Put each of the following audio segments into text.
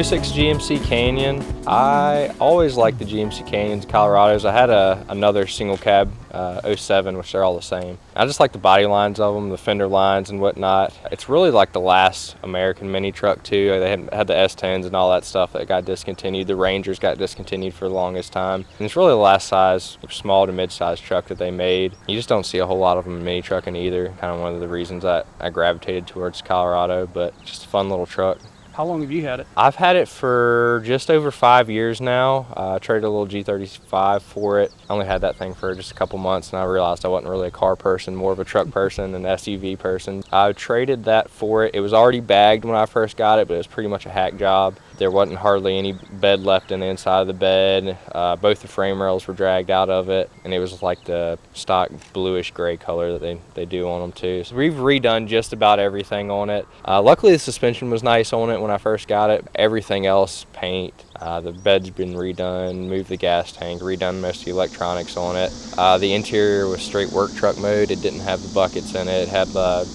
'06 GMC Canyon. I always liked the GMC Canyons, Colorados. I had another single cab '07, which they're all the same. I just like the body lines of them, the fender lines and whatnot. It's really like the last American mini truck too. They had the S10s and all that stuff that got discontinued. The Rangers got discontinued for the longest time. And it's really the last size, small to mid-sized truck that they made. You just don't see a whole lot of them in mini trucking either. Kind of one of the reasons that I gravitated towards Colorado, but just a fun little truck. How long have you had it? I've had it for just over 5 years now. I traded a little G35 for it. I only had that thing for just a couple months, and I realized I wasn't really a car person, more of a truck person, an SUV person. I traded that for it. It was already bagged when I first got it, but it was pretty much a hack job. There wasn't hardly any bed left in the inside of the bed. Both the frame rails were dragged out of it, and it was like the stock bluish gray color that they do on them too. So we've redone just about everything on it. Luckily the suspension was nice on it when I first got it. Everything else, paint, the bed's been redone, moved the gas tank, redone most of the electronics on it. The interior was straight work truck mode. It didn't have the buckets in it. It had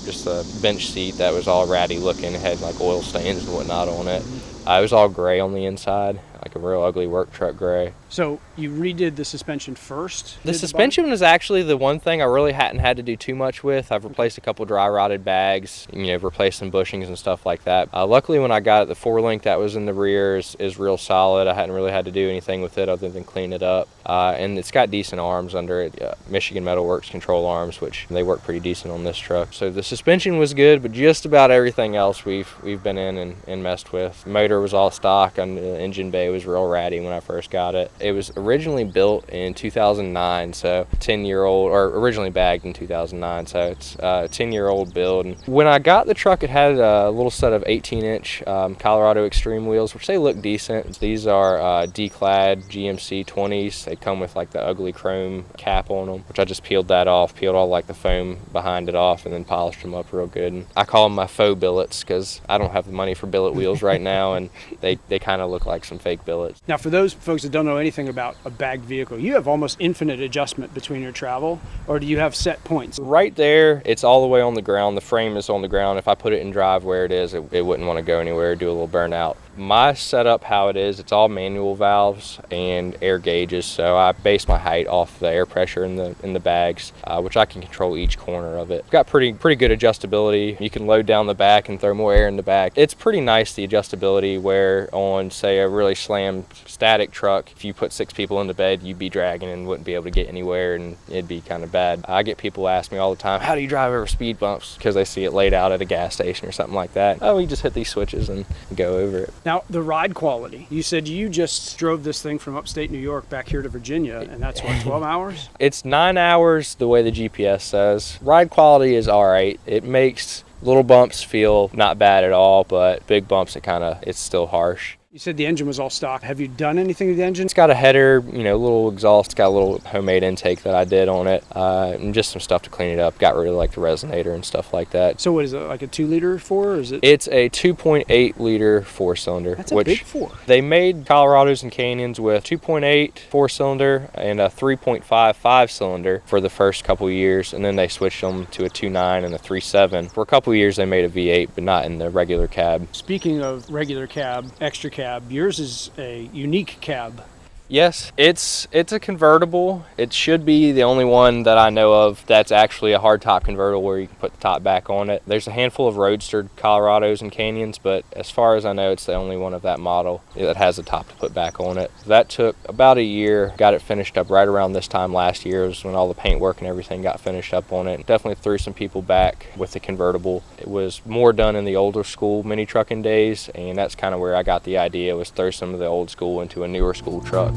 just a bench seat that was all ratty looking. It had like oil stains and whatnot on it. It was all gray on the inside, like a real ugly work truck gray. So you redid the suspension first? The suspension was actually the one thing I really hadn't had to do too much with. I've replaced a couple dry rotted bags, replaced some bushings and stuff like that. Luckily when I got it, the 4-link that was in the rear is real solid. I hadn't really had to do anything with it other than clean it up. And it's got decent arms under it, Michigan Metal Works control arms, which they work pretty decent on this truck. So the suspension was good, but just about everything else we've been in and messed with. Motor was all stock, and the engine bay was real ratty when I first got it. It was originally built in 2009, so 10-year-old, or originally bagged in 2009, so it's a 10-year-old build. And when I got the truck, it had a little set of 18-inch Colorado Extreme wheels, which they look decent. These are D-clad GMC 20s. They come with like the ugly chrome cap on them, which I just peeled that off, peeled all like the foam behind it off, and then polished them up real good. And I call them my faux billets because I don't have the money for billet wheels right now, and they kind of look like some fake billets. Now, for those folks that don't know anything about a bagged vehicle, you have almost infinite adjustment between your travel, or do you have set points? Right there, it's all the way on the ground. The frame is on the ground. If I put it in drive where it is, it wouldn't want to go anywhere, do a little burnout. My setup, how it is, it's all manual valves and air gauges, so I base my height off the air pressure in the bags, which I can control each corner of it. Got pretty good adjustability. You can load down the back and throw more air in the back. It's pretty nice, the adjustability, where on, say, a really slammed static truck, if you put 6 people in the bed, you'd be dragging and wouldn't be able to get anywhere, and it'd be kind of bad. I get people ask me all the time, how do you drive over speed bumps? Because they see it laid out at a gas station or something like that. Oh, we just hit these switches and go over it. Now, the ride quality. You said you just drove this thing from upstate New York back here to Virginia, and that's what, 12 hours? It's 9 hours the way the GPS says. Ride quality is all right. It makes little bumps feel not bad at all, but big bumps, it's still harsh. You said the engine was all stock. Have you done anything to the engine? It's got a header, a little exhaust. It's got a little homemade intake that I did on it, and just some stuff to clean it up. Got rid of like the resonator and stuff like that. So what is it, like a 2-liter 4, or is it? It's a 2.8 liter 4-cylinder. That's a big 4. They made Colorados and Canyons with 2.8 4-cylinder and a 3.5 5-cylinder for the first couple of years, and then they switched them to a 2.9 and a 3.7. For a couple of years they made a V8, but not in the regular cab. Speaking of regular cab, extra cab, yours is a unique cab. Yes, it's a convertible. It should be the only one that I know of that's actually a hardtop convertible where you can put the top back on it. There's a handful of roadster Colorados and Canyons, but as far as I know, it's the only one of that model that has a top to put back on it. That took about a year. Got it finished up right around this time last year was when all the paint work and everything got finished up on it. Definitely threw some people back with the convertible. It was more done in the older school mini trucking days, and that's kind of where I got the idea, was throw some of the old school into a newer school truck.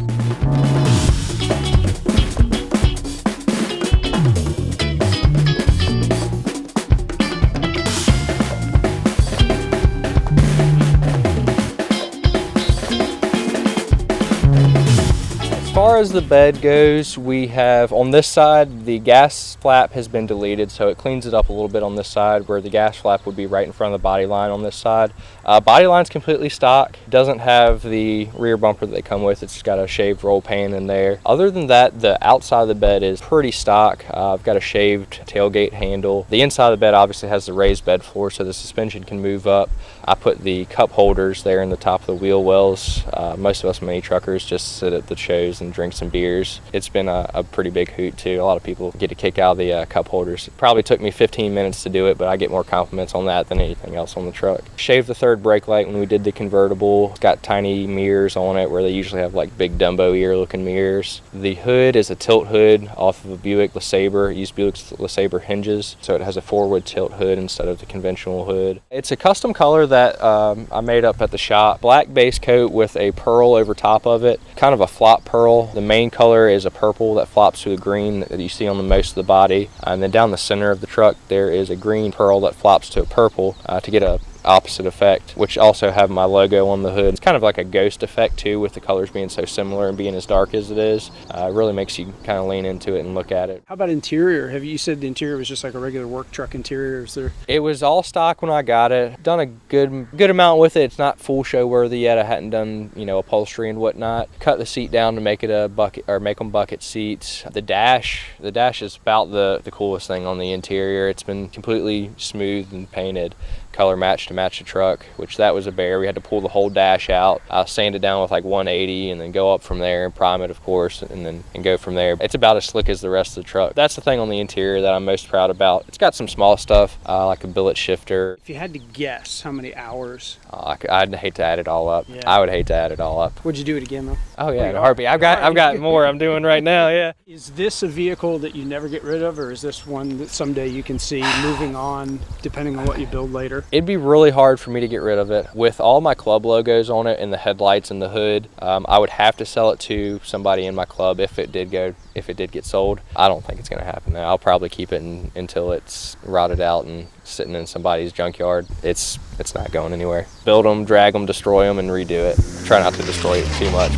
As far far as the bed goes, we have on this side, the gas flap has been deleted, so it cleans it up a little bit on this side, where the gas flap would be right in front of the body line on this side. Body line's completely stock, doesn't have the rear bumper that they come with. It's just got a shaved roll pan in there. Other than that, the outside of the bed is pretty stock. I've got a shaved tailgate handle. The inside of the bed obviously has the raised bed floor, so the suspension can move up. I put the cup holders there in the top of the wheel wells. Most of us mini truckers just sit at the shows and drink some beers. It's been a pretty big hoot too. A lot of people get a kick out of the cup holders. It probably took me 15 minutes to do it, but I get more compliments on that than anything else on the truck. Shaved the third brake light when we did the convertible. It's got tiny mirrors on it where they usually have like big Dumbo ear looking mirrors. The hood is a tilt hood off of a Buick LeSabre. It used Buick LeSabre hinges, so it has a forward tilt hood instead of the conventional hood. It's a custom color that I made up at the shop. Black base coat with a pearl over top of it, kind of a flop pearl. The main color is a purple that flops to a green that you see on the most of the body, and then down the center of the truck there is a green pearl that flops to a purple to get a opposite effect, which also have my logo on the hood. It's kind of like a ghost effect too, with the colors being so similar and being as dark as it is. It really makes you kind of lean into it and look at it. How about interior? You said the interior was just like a regular work truck interior? It was all stock when I got it. Done a good amount with it. It's not full show worthy yet. I hadn't done, upholstery and whatnot. Cut the seat down to make it a bucket, or make them bucket seats. The dash is about the coolest thing on the interior. It's been completely smooth and painted, color match to match the truck, which that was a bear. We had to pull the whole dash out, sand it down with like 180, and then go up from there and prime it, of course, and go from there. It's about as slick as the rest of the truck. That's the thing on the interior that I'm most proud about. It's got some small stuff, like a billet shifter. If you had to guess how many hours? I'd hate to add it all up. Yeah. I would hate to add it all up. Would you do it again though? Oh yeah, in a heartbeat. I've got more I'm doing right now, yeah. Is this a vehicle that you never get rid of, or is this one that someday you can see moving on depending on what you build later? It'd be really hard for me to get rid of it. With all my club logos on it and the headlights and the hood, I would have to sell it to somebody in my club if it did get sold. I don't think it's going to happen now. I'll probably keep it until it's rotted out and sitting in somebody's junkyard. It's not going anywhere. Build them, drag them, destroy them, and redo it. Try not to destroy it too much.